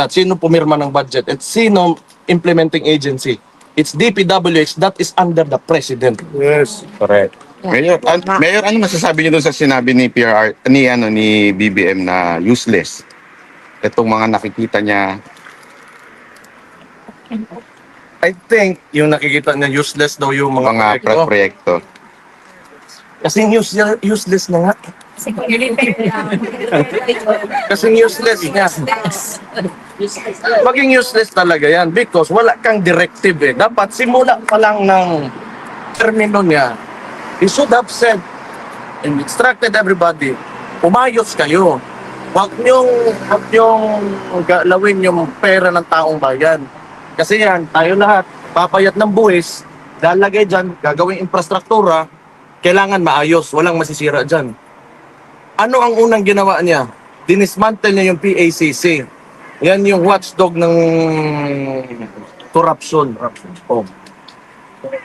Sino pumirma ng budget at sino implementing agency? It's DPWH that is under the President. Yes. Correct. Mayor, ano masasabi niyo doon sa sinabi ni PRR, ni BBM na useless? Itong mga nakikita niya. I think yung nakikita niya useless daw yung mga proyekto. Proyekto. Kasi useless na nga. Kasi useless nga. Maging useless talaga yan because wala kang directive eh. Dapat simula pa lang ng termino niya, he should have said and instructed everybody, umayos kayo. Huwag niyong galawin yung pera ng taong bayan. Kasi yan, tayo lahat, papayat ng buwis, lalagay dyan, gagawing infrastruktura, kailangan maayos, walang masisira dyan. Ano ang unang ginawa niya? Dinismantle niya yung PACC. Yan yung watchdog ng corruption. Oh.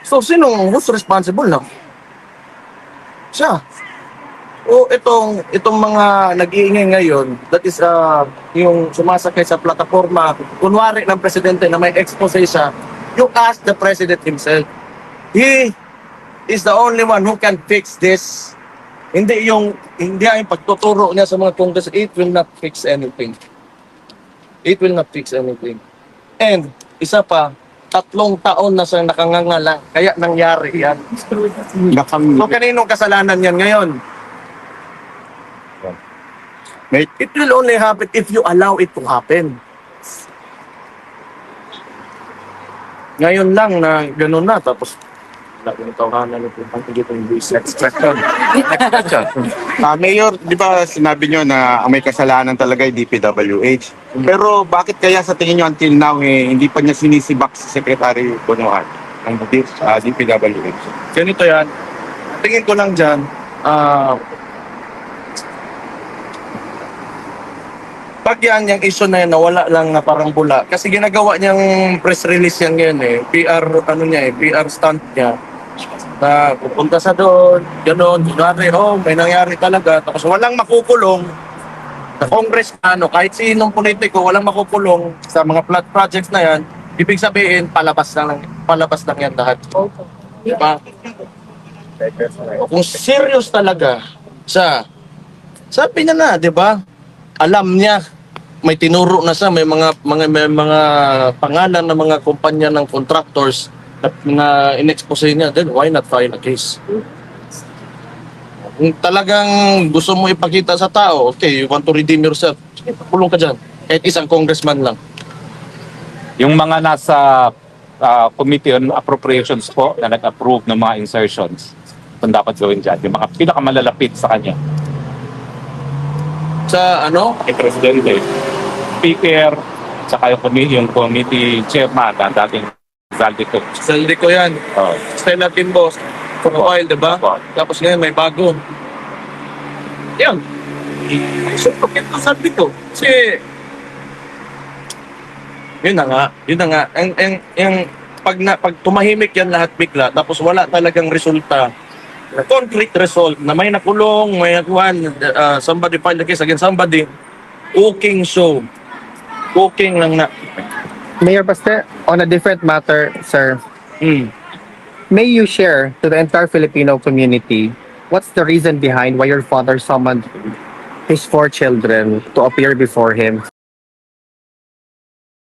So, who's responsible na? Siya. O itong mga nag-iingay ngayon, that is yung sumasakay sa plataforma, kunwari ng presidente na may expose siya, you ask the president himself. He is the only one who can fix this. Hindi yung pagtuturo niya sa mga Congress, it will not fix anything. It will not fix anything. And isa pa, 3 taon na siya nakangangala, kaya nangyari yan. So kaninong kasalanan yan ngayon? It will only happen if you allow it to happen. Ngayon lang na gano'n na, tapos Next question. Mayor, di ba sinabi niyo na ang may kasalanan talaga ay DPWH? Pero bakit kaya sa tingin niyo until now hindi pa niya sinisibak si Secretary Bonoan ng DPWH? Ganito yan. Tingin ko lang dyan, pag yan, yung issue na yan, nawala lang na parang bula. Kasi ginagawa niyang press release yan ngayon PR stunt niya. Na pupunta sa doon, gano'n, may nangyari talaga. Tapos walang makukulong sa congressman, kahit sinong politiko, walang makukulong sa mga flood projects na yan. Ibig sabihin, palabas lang yan lahat. Diba? Kung serious talaga siya, sabi niya na, di ba? Alam niya, may tinuro na siya, may mga pangalan ng mga kumpanya ng contractors na in-expose niya, then why not file a case? Kung talagang gusto mo ipakita sa tao, okay, you want to redeem yourself, pulong ka dyan. Kahit isang congressman lang. Yung mga nasa Committee on Appropriations po na nag-approve ng mga insertions, kung dapat gawin dyan, yung mga pinakamalalapit sa kanya. Sa ano? Yung Presidente, Speaker, saka yung committee chairman, ang dating Zaldico. Saldi ko yan. Stella Timbos. Profile, di ba? Tapos ngayon may bago. Yan. So, ito sabi ko. Kasi, yun na nga. Pag tumahimik yan lahat bigla, tapos wala talagang resulta, concrete result, na may nakulong, may somebody filed the case against somebody, cooking show. Cooking lang na. Mayor Baste, on a different matter, sir, may you share to the entire Filipino community what's the reason behind why your father summoned his 4 children to appear before him